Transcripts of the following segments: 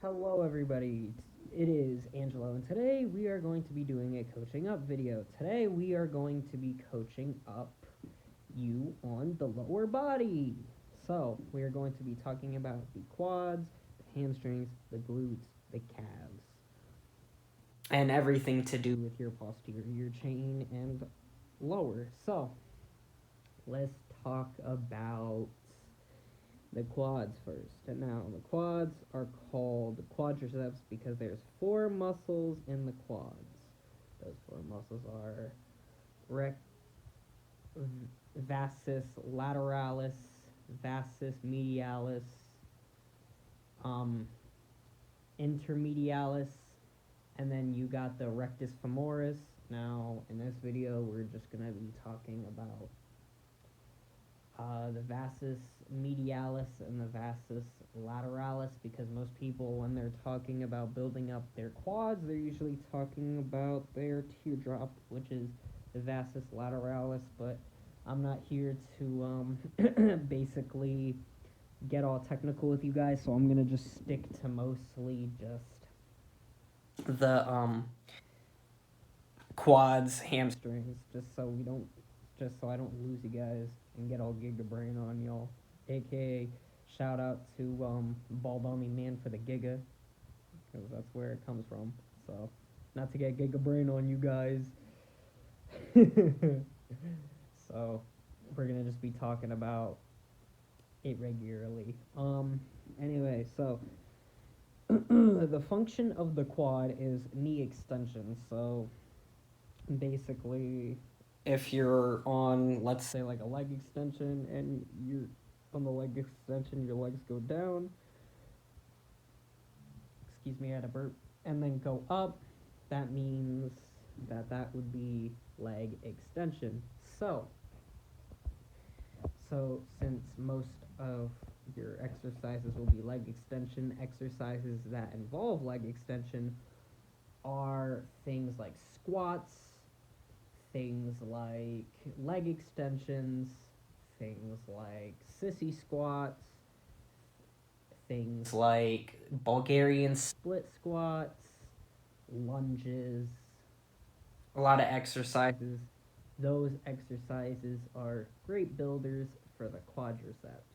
Hello, everybody. It is Angelo, and today we are going to be doing a coaching up video. Today we are going to be coaching up you on the lower body. So, we are going to be talking about the quads, the hamstrings, the glutes, the calves, and everything to do with your posterior chain and lower. So, let's talk about the quads first. And now the quads are called quadriceps because there's four muscles in the quads. Those four muscles are rec vastus lateralis, vastus medialis, um, intermedialis, and then you got the rectus femoris. Now, in this video, we're just gonna be talking about the vastus medialis and the vastus lateralis, because most people, when they're talking about building up their quads, they're usually talking about their teardrop, which is the vastus lateralis. But I'm not here to basically get all technical with you guys, so I'm gonna just stick to mostly just the quads, hamstrings, just so I don't lose you guys and get all Giga Brain on y'all. AKA, shout out to Bald Army Man for the Giga, because that's where it comes from. So, not to get Giga Brain on you guys. So, we're gonna just be talking about it regularly. Anyway, so the function of the quad is knee extension. So, basically, if you're on, let's say, like a leg extension, and you're on the leg extension, your legs go down. Excuse me, I had a burp. And then go up. That means that would be leg extension. So since most of your exercises will be leg extension, exercises that involve leg extension are things like squats, things like leg extensions, things like sissy squats, things like Bulgarian split squats, lunges, a lot of exercises. Those exercises are great builders for the quadriceps,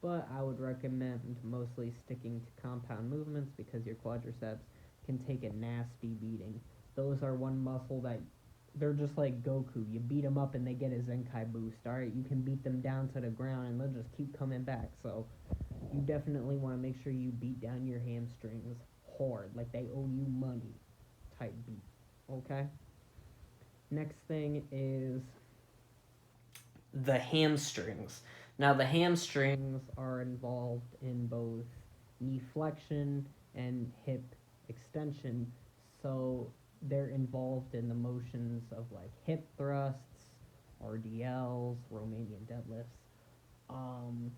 but I would recommend mostly sticking to compound movements because your quadriceps can take a nasty beating. Those are one muscle that they're just like Goku. You beat them up and they get a Zenkai boost. All right, you can beat them down to the ground and they'll just keep coming back. So you definitely want to make sure you beat down your hamstrings hard, like they owe you money type beat. Okay? Next thing is the hamstrings. Now, the hamstrings are involved in both knee flexion and hip extension, so they're involved in the motions of like hip thrusts, RDLs, Romanian deadlifts, um,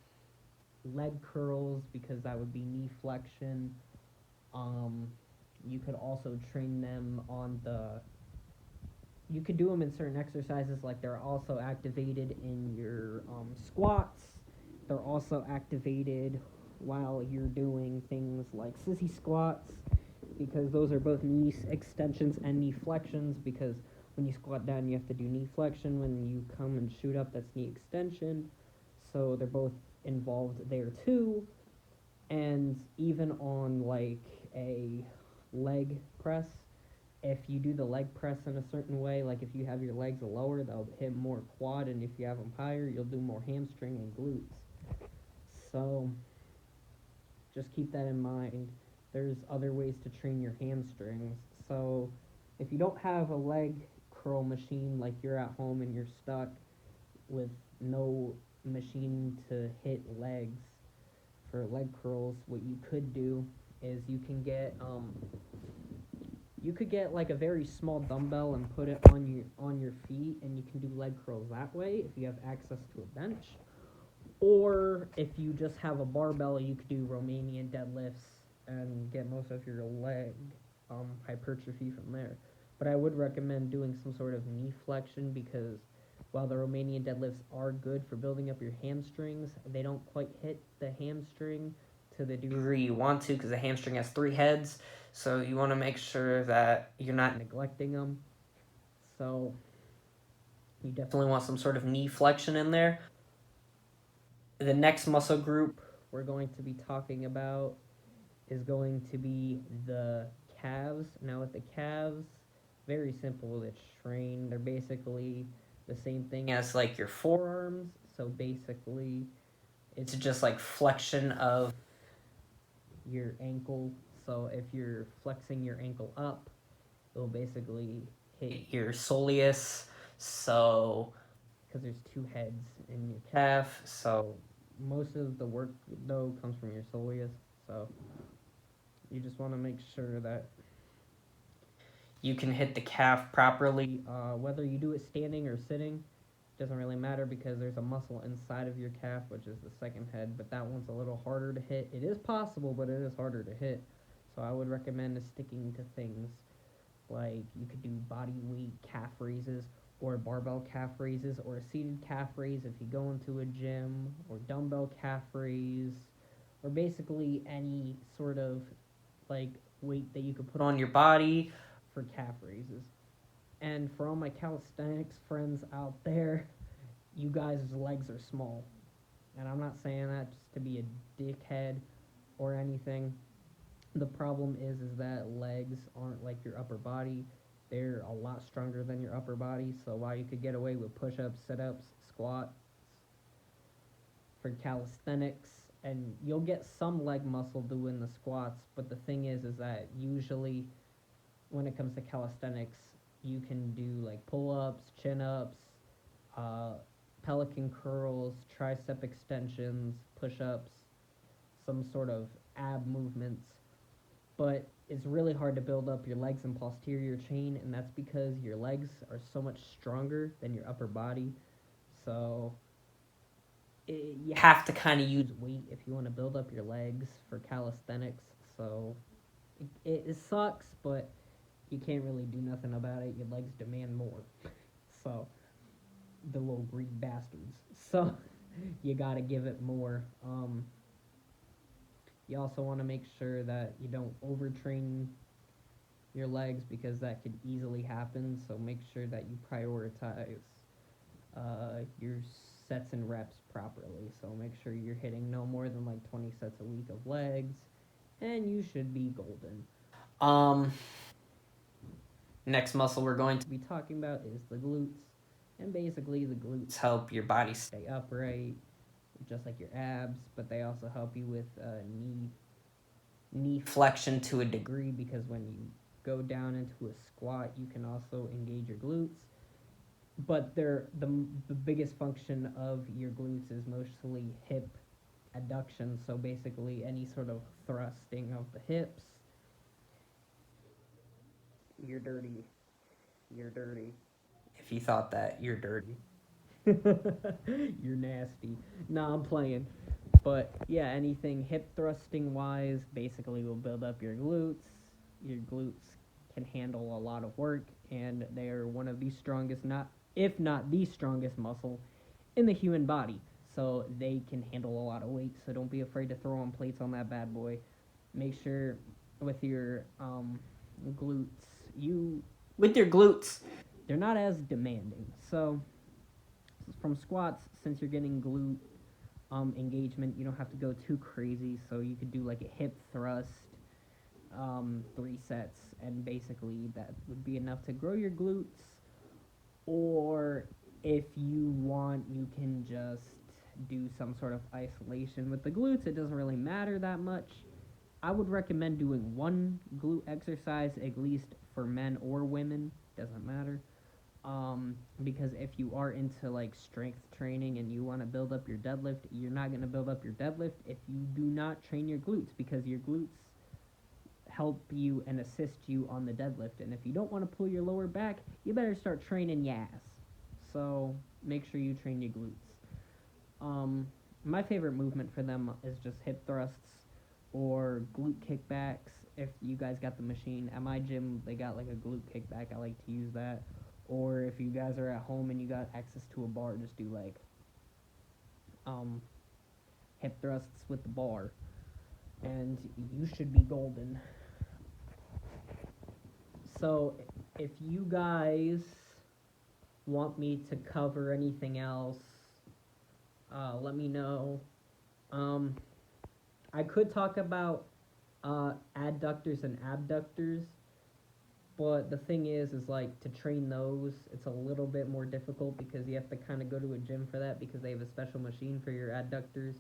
leg curls, because that would be knee flexion. Um, you could also train them on the you could do them in certain exercises, like they're also activated in your squats. They're also activated while you're doing things like sissy squats, because those are both knee extensions and knee flexions, because when you squat down you have to do knee flexion, when you come and shoot up that's knee extension. So they're both involved there too. And even on like a leg press, if you do the leg press in a certain way, like if you have your legs lower, they'll hit more quad, and if you have them higher, you'll do more hamstring and glutes. So just keep that in mind. There's other ways to train your hamstrings. So if you don't have a leg curl machine, like you're at home and you're stuck with no machine to hit legs for leg curls, what you could do is you could get like a very small dumbbell and put it on your feet, and you can do leg curls that way if you have access to a bench. Or if you just have a barbell, you could do Romanian deadlifts and get most of your leg hypertrophy from there. But I would recommend doing some sort of knee flexion, because while the Romanian deadlifts are good for building up your hamstrings, they don't quite hit the hamstring to the degree you want to, because the hamstring has 3 heads, so you want to make sure that you're not neglecting them. So you definitely want some sort of knee flexion in there. The next muscle group we're going to be talking about is going to be the calves. Now with the calves, very simple to train. They're basically the same thing as like your forearms. So basically, it's just like flexion of your ankle. So if you're flexing your ankle up, it'll basically hit your soleus. So because there's 2 heads in your calf, so most of the work though comes from your soleus. So you just want to make sure that you can hit the calf properly. Whether you do it standing or sitting doesn't really matter, because there's a muscle inside of your calf, which is the second head, but that one's a little harder to hit. It is possible, but it is harder to hit. So I would recommend sticking to things like you could do body weight calf raises, or barbell calf raises, or a seated calf raise if you go into a gym, or dumbbell calf raise, or basically any sort of like weight that you could put on your body for calf raises. And for all my calisthenics friends out there, you guys' legs are small. And I'm not saying that just to be a dickhead or anything. The problem is that legs aren't like your upper body. They're a lot stronger than your upper body. So while you could get away with push-ups, sit-ups, squats for calisthenics, and you'll get some leg muscle doing the squats, but the thing is that usually when it comes to calisthenics, you can do like pull-ups, chin-ups, uh, pelican curls, tricep extensions, push-ups, some sort of ab movements. But it's really hard to build up your legs and posterior chain, and that's because your legs are so much stronger than your upper body. So you have to kind of use weight if you want to build up your legs for calisthenics. So it sucks, but you can't really do nothing about it. Your legs demand more. So the little greedy bastards. So you gotta give it more. You also want to make sure that you don't overtrain your legs, because that could easily happen. So make sure that you prioritize your sets and reps properly. So make sure you're hitting no more than like 20 sets a week of legs, and you should be golden. Um, Next muscle we're going to be talking about is the glutes. And basically, the glutes help your body stay upright, just like your abs, but they also help you with knee flexion to a degree, because when you go down into a squat, you can also engage your glutes. But the biggest function of your glutes is mostly hip adduction, so basically any sort of thrusting of the hips. You're dirty. You're dirty. If you thought that, you're dirty. You're nasty. Nah, I'm playing. But yeah, anything hip thrusting wise basically will build up your glutes. Your glutes can handle a lot of work, and they are one of the strongest, not if not the strongest muscle in the human body. So they can handle a lot of weight. So don't be afraid to throw on plates on that bad boy. Make sure with your glutes, they're not as demanding. So from squats, since you're getting glute engagement, you don't have to go too crazy. So you could do like a hip thrust, 3 sets, and basically that would be enough to grow your glutes. Or if you want, you can just do some sort of isolation with the glutes. It doesn't really matter that much. I would recommend doing one glute exercise at least for men or women. Doesn't matter. Because if you are into like strength training and you want to build up your deadlift, you're not going to build up your deadlift if you do not train your glutes, because your glutes help you and assist you on the deadlift. And if you don't want to pull your lower back, you better start training your ass. So make sure you train your glutes. My favorite movement for them is just hip thrusts or glute kickbacks. If you guys got the machine at my gym, they got like a glute kickback. I like to use that. Or if you guys are at home and you got access to a bar, just do like hip thrusts with the bar. and you should be golden. So, if you guys want me to cover anything else, let me know. Um, I could talk about adductors and abductors, but the thing is like to train those, it's a little bit more difficult because you have to kind of go to a gym for that because they have a special machine for your adductors,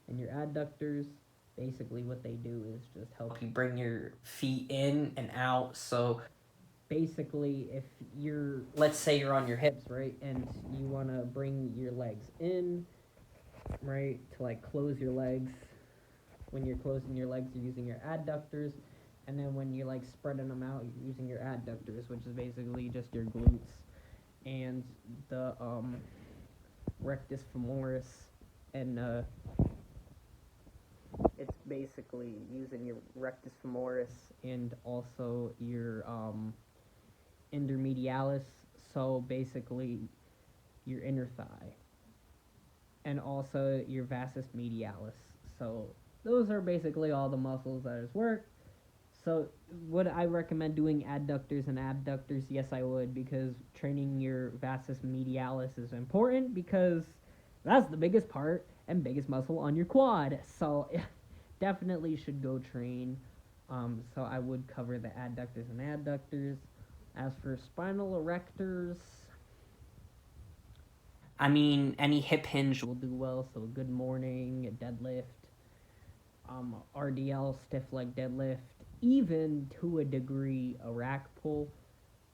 and your adductors, basically what they do is just help you bring your feet in and out. So basically, if you're, let's say you're on your hips, right, and you want to bring your legs in, right, to like close your legs. When you're closing your legs, you're using your adductors, and then when you're like spreading them out, you're using your adductors, which is basically just your glutes and the rectus femoris, and it's basically using your rectus femoris and also your intermedialis, so basically your inner thigh, and also your vastus medialis. So those are basically all the muscles that is work. So would I recommend doing adductors and abductors? Yes, I would, because training your vastus medialis is important because that's the biggest part and biggest muscle on your quad. So definitely should go train. So I would cover the adductors and abductors. As for spinal erectors, I mean, any hip hinge will do well. So a good morning, a deadlift, RDL, stiff leg deadlift, even to a degree a rack pull,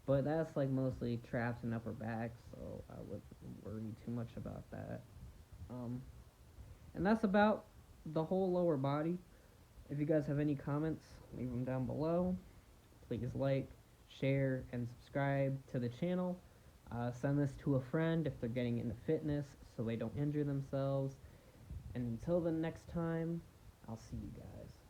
but that's like mostly traps and upper back, so I wouldn't worry too much about that. Um, and that's about the whole lower body. If you guys have any comments, leave them down below. Please like, share, and subscribe to the channel. Send this to a friend if they're getting into fitness so they don't injure themselves. And until the next time, I'll see you guys.